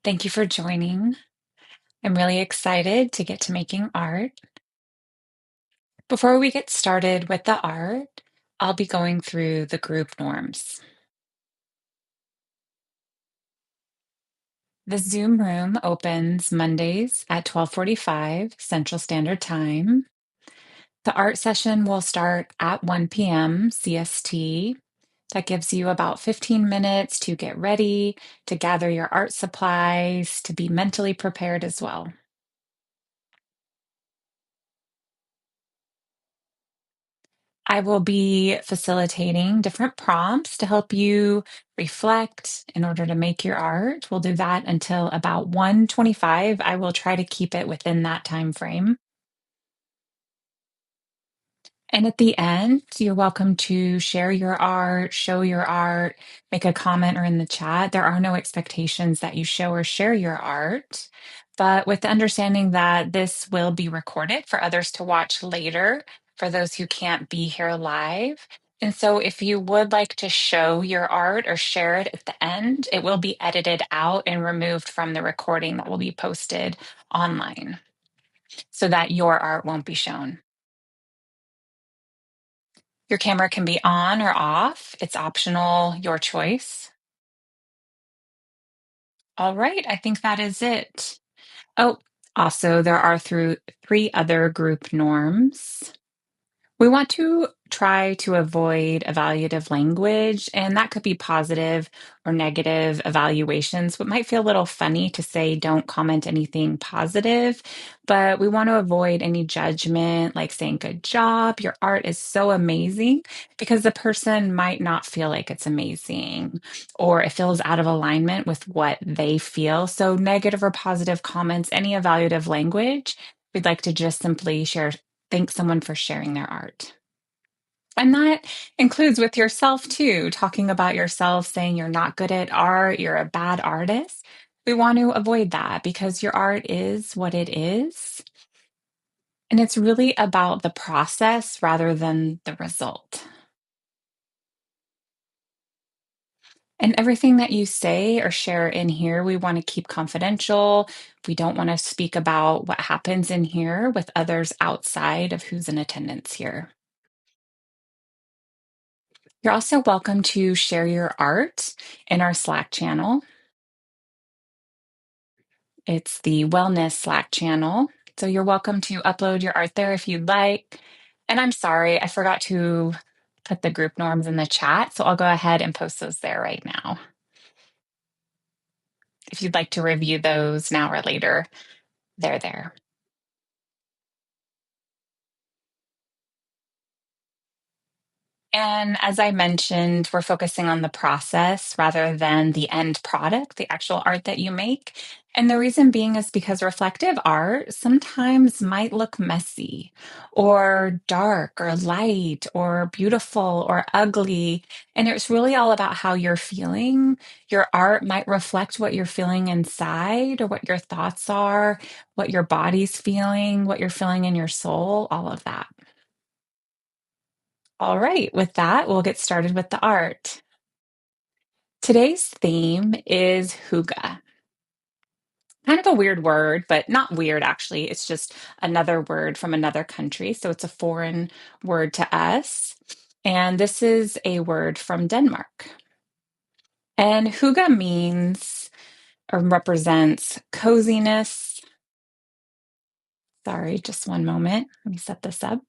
Thank you for joining. I'm really excited to get to making art. Before we get started with the art, I'll be going through the group norms. The Zoom room opens Mondays at 12:45 Central Standard Time. The art session will start at 1 p.m. CST. That gives you about 15 minutes to get ready, to gather your art supplies, to be mentally prepared as well. I will be facilitating different prompts to help you reflect in order to make your art. We'll do that until about 1:25. I will try to keep it within that time frame. And at the end, you're welcome to share your art, show your art, make a comment or in the chat. There are no expectations that you show or share your art, but with the understanding that this will be recorded for others to watch later for those who can't be here live. And so if you would like to show your art or share it at the end, it will be edited out and removed from the recording that will be posted online so that your art won't be shown. Your camera can be on or off. It's optional, your choice. All right, I think that is it. Oh, also, there are through three other group norms. We want to try to avoid evaluative language, and that could be positive or negative evaluations. What might feel a little funny to say, don't comment anything positive, but we want to avoid any judgment, like saying, good job, your art is so amazing, because the person might not feel like it's amazing or it feels out of alignment with what they feel. So, negative or positive comments, any evaluative language, we'd like to just simply share thank someone for sharing their art. And that includes with yourself too, talking about yourself, saying you're not good at art, you're a bad artist. We want to avoid that because your art is what it is. And it's really about the process rather than the result. And everything that you say or share in here, we want to keep confidential. We don't want to speak about what happens in here with others outside of who's in attendance here. You're also welcome to share your art in our Slack channel. It's the Wellness Slack channel. So you're welcome to upload your art there if you'd like. And I'm sorry, I forgot to put the group norms in the chat. So I'll go ahead and post those there right now. If you'd like to review those now or later, they're there. And as I mentioned, we're focusing on the process rather than the end product, the actual art that you make. And the reason being is because reflective art sometimes might look messy or dark or light or beautiful or ugly. And it's really all about how you're feeling. Your art might reflect what you're feeling inside or what your thoughts are, what your body's feeling, what you're feeling in your soul, all of that. All right, with that, we'll get started with the art. Today's theme is hygge. Kind of a weird word, but not weird actually. It's just another word from another country. So it's a foreign word to us. And this is a word from Denmark. And hygge means or represents coziness. Sorry, just one moment. Let me set this up.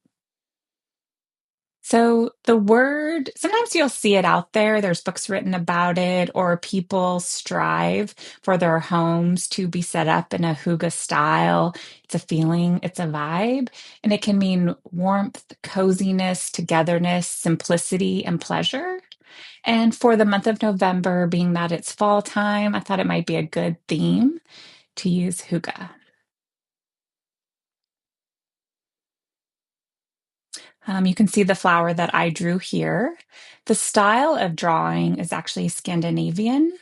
So the word, sometimes you'll see it out there. There's books written about it, or people strive for their homes to be set up in a hygge style. It's a feeling, it's a vibe, and it can mean warmth, coziness, togetherness, simplicity, and pleasure. And for the month of November, being that it's fall time, I thought it might be a good theme to use hygge. You can see the flower that I drew here. The style of drawing is actually Scandinavian,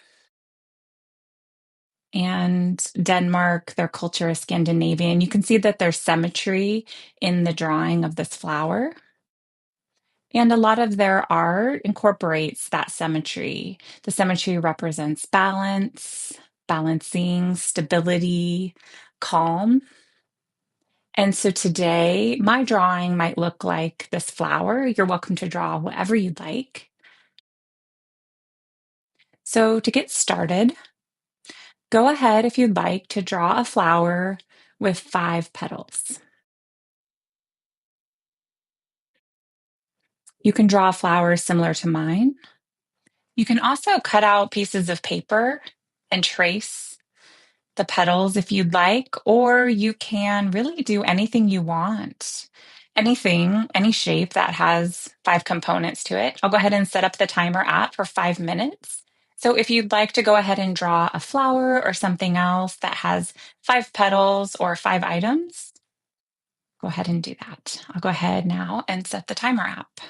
and Denmark, their culture is Scandinavian. You can see that there's symmetry in the drawing of this flower. And a lot of their art incorporates that symmetry. The symmetry represents balance, balancing stability, calm. And so today, my drawing might look like this flower. You're welcome to draw whatever you'd like. So, to get started, go ahead if you'd like to draw a flower with 5 petals. You can draw flowers similar to mine. You can also cut out pieces of paper and trace the petals if you'd like, or you can really do anything you want. Anything, any shape that has 5 components to it. I'll go ahead and set up the timer app for 5 minutes. So if you'd like to go ahead and draw a flower or something else that has 5 petals or 5 items, go ahead and do that. I'll go ahead now and set the timer app.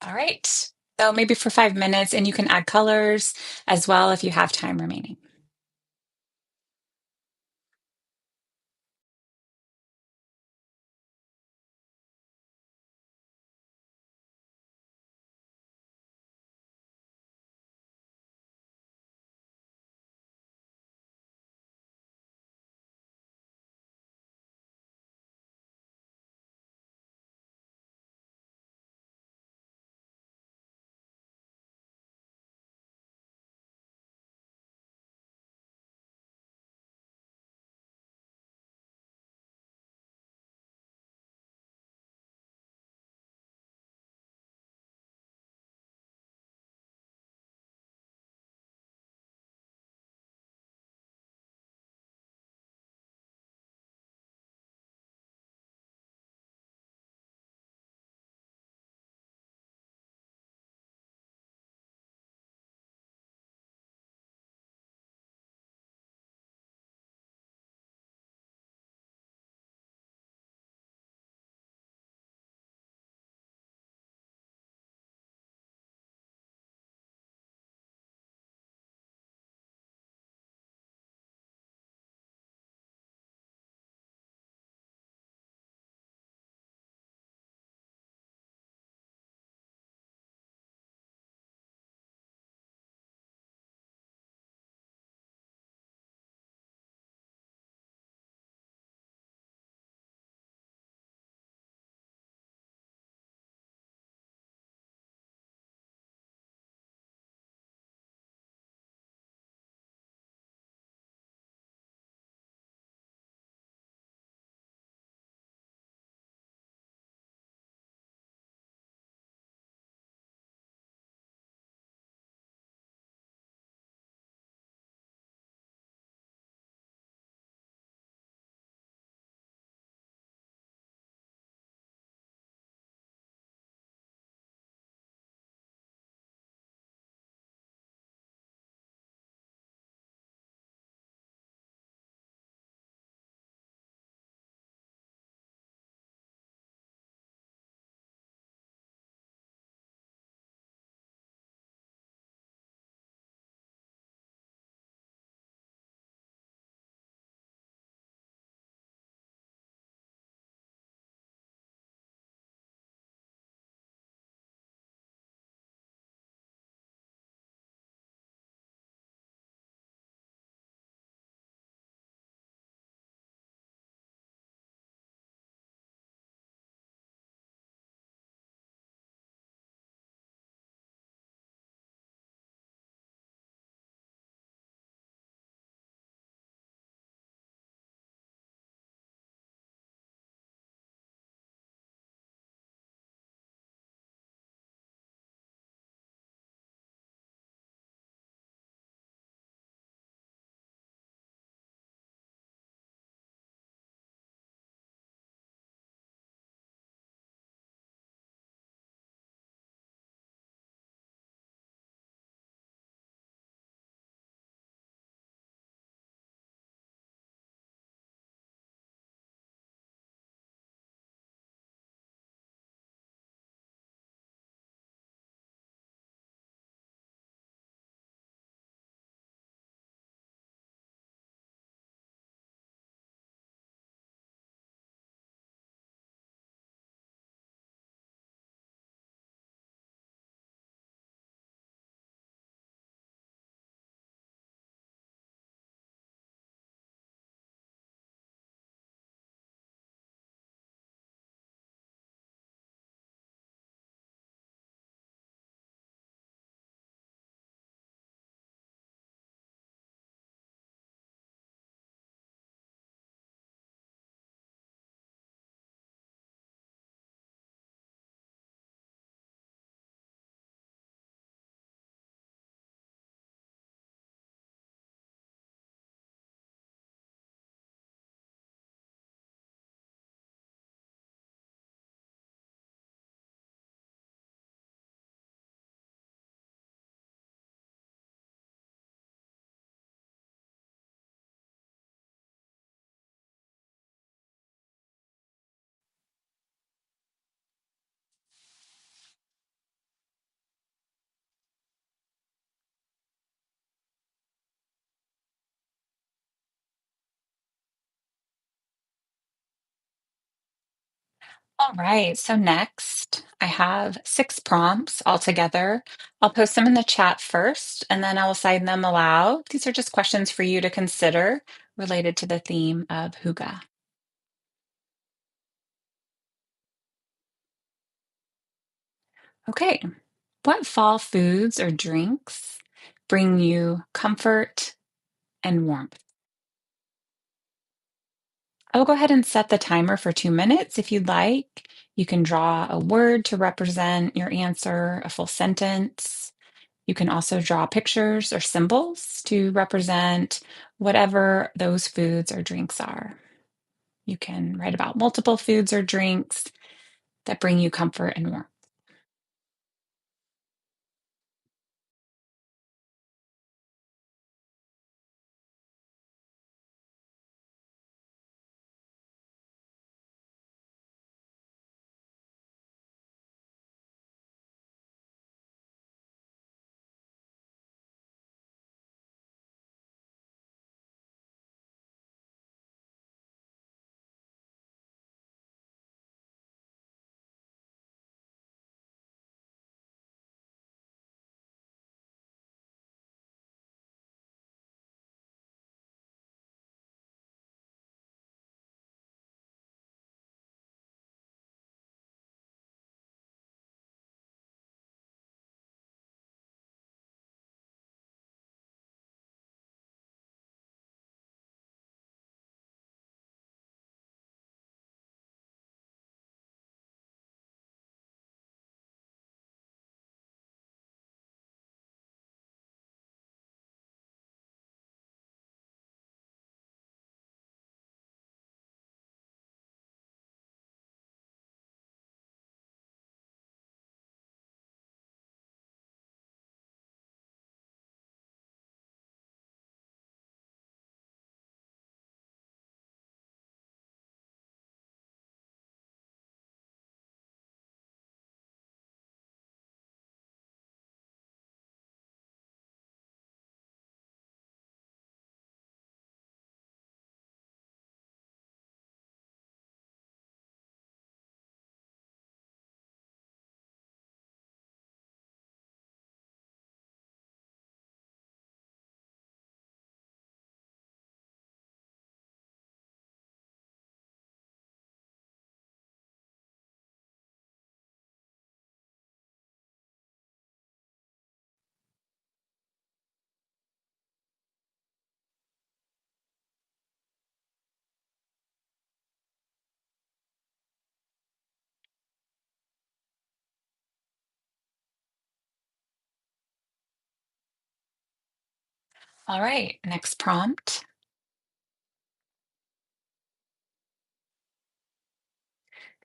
All right. So maybe for 5 minutes, and you can add colors as well if you have time remaining. All right, so next I have 6 prompts altogether. I'll post them in the chat first, and then I will sign them aloud. These are just questions for you to consider related to the theme of Hygge. Okay, what fall foods or drinks bring you comfort and warmth? I will go ahead and set the timer for 2 minutes if you'd like. You can draw a word to represent your answer, a full sentence. You can also draw pictures or symbols to represent whatever those foods or drinks are. You can write about multiple foods or drinks that bring you comfort and warmth. All right, next prompt.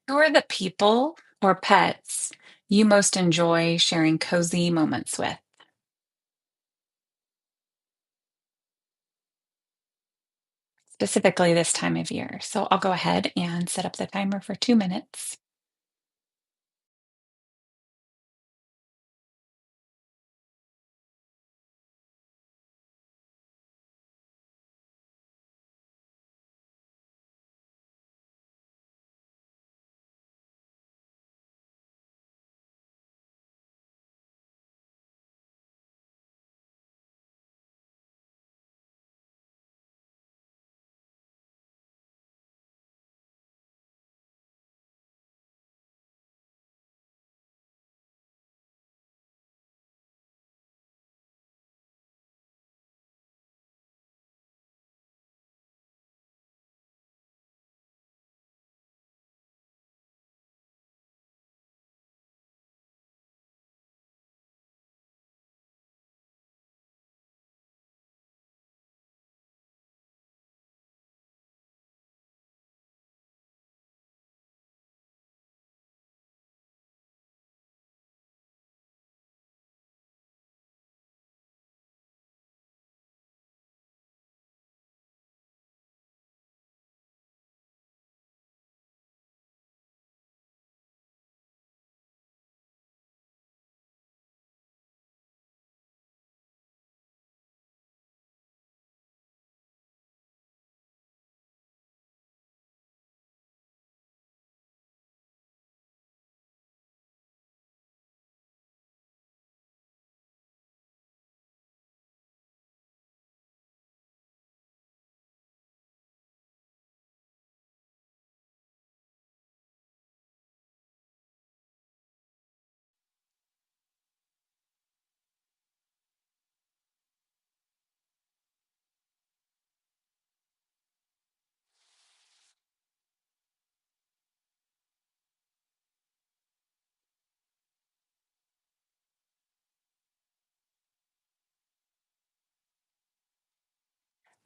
Who are the people or pets you most enjoy sharing cozy moments with? Specifically this time of year. So I'll go ahead and set up the timer for 2 minutes.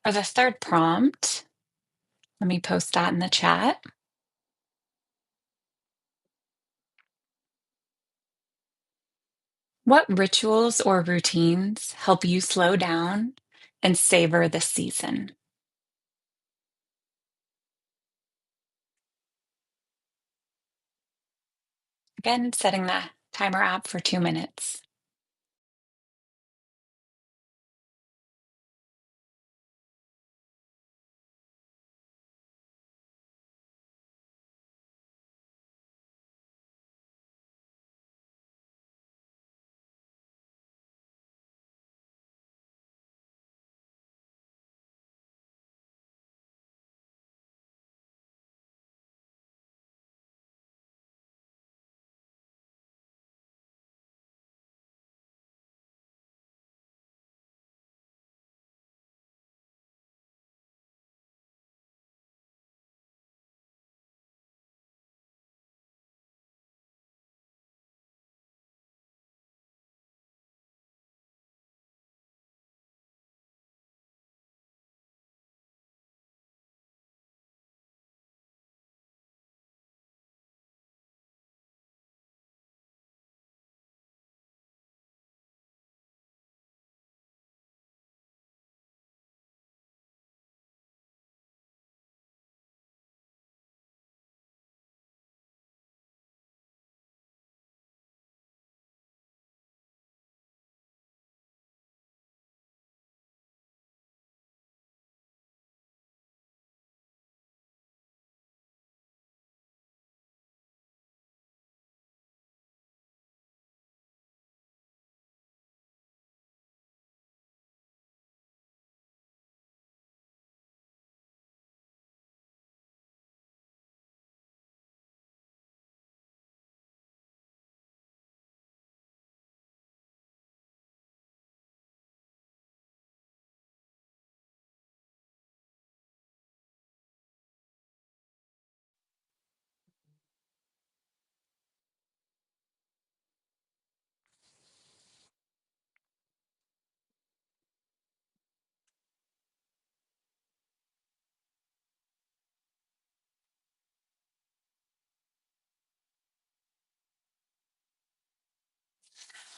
For the third prompt, let me post that in the chat. What rituals or routines help you slow down and savor the season? Again, setting the timer app for 2 minutes.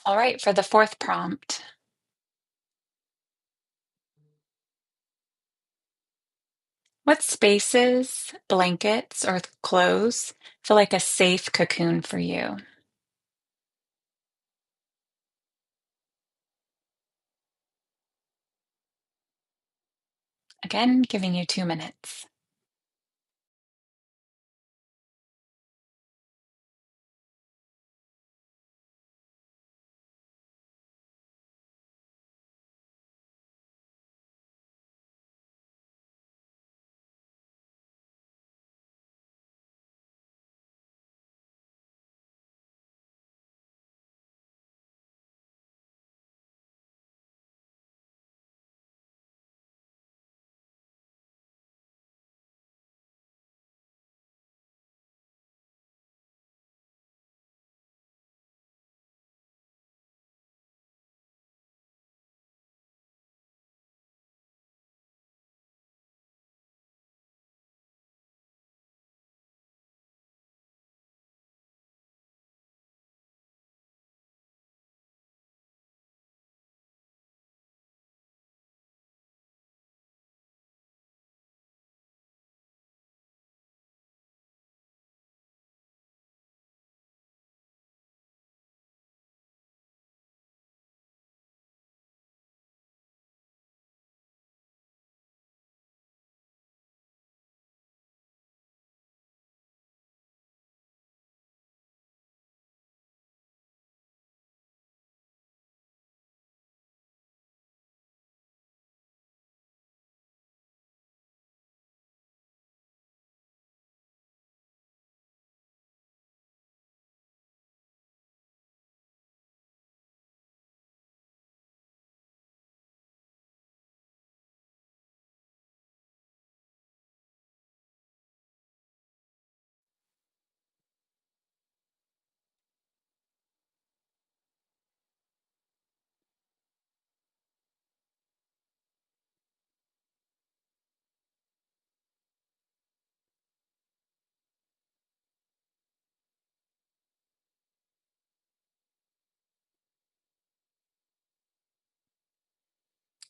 All right, for the fourth prompt, what spaces, blankets, or clothes feel like a safe cocoon for you? Again, giving you 2 minutes.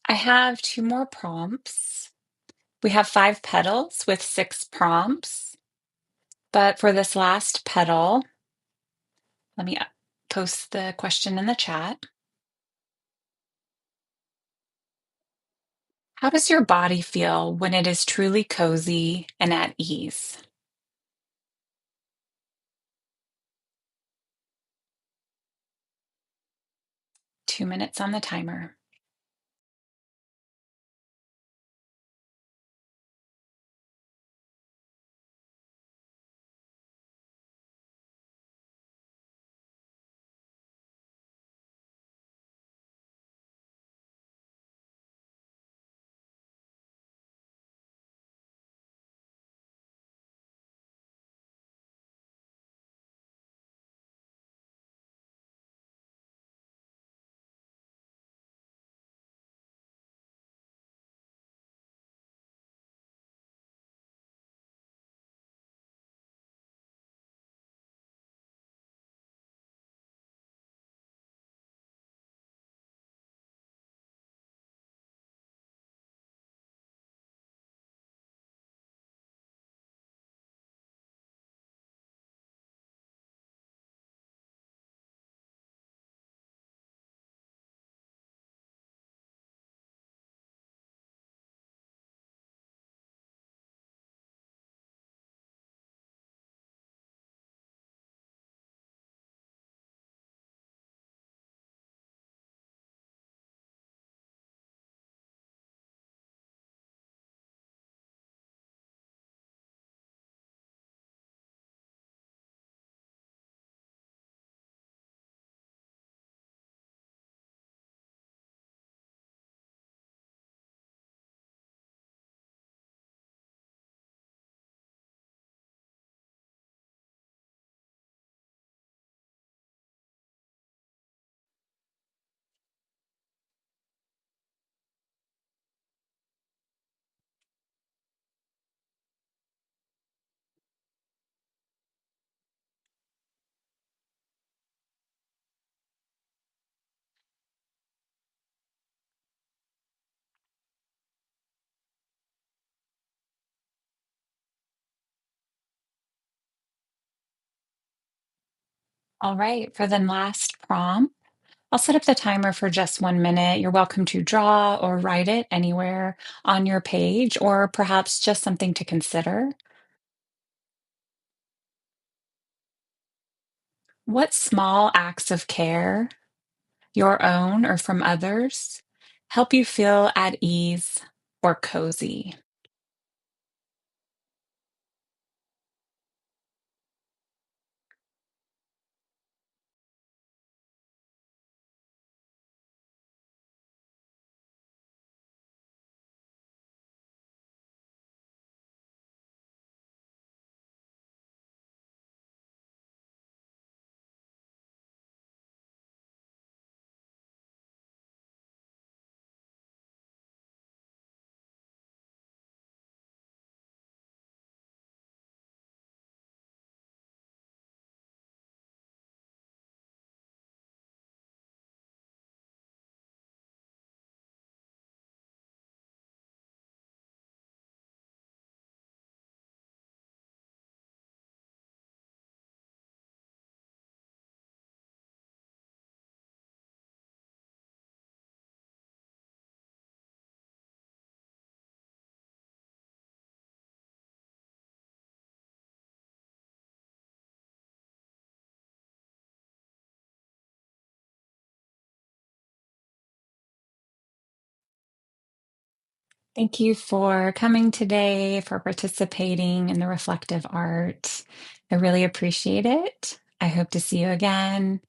I have two more prompts. We have 5 petals with 6 prompts. But for this last petal, let me post the question in the chat. How does your body feel when it is truly cozy and at ease? 2 minutes on the timer. All right, for the last prompt, I'll set up the timer for just 1 minute. You're welcome to draw or write it anywhere on your page, or perhaps just something to consider. What small acts of care, your own or from others, help you feel at ease or cozy? Thank you for coming today, for participating in the reflective art. I really appreciate it. I hope to see you again.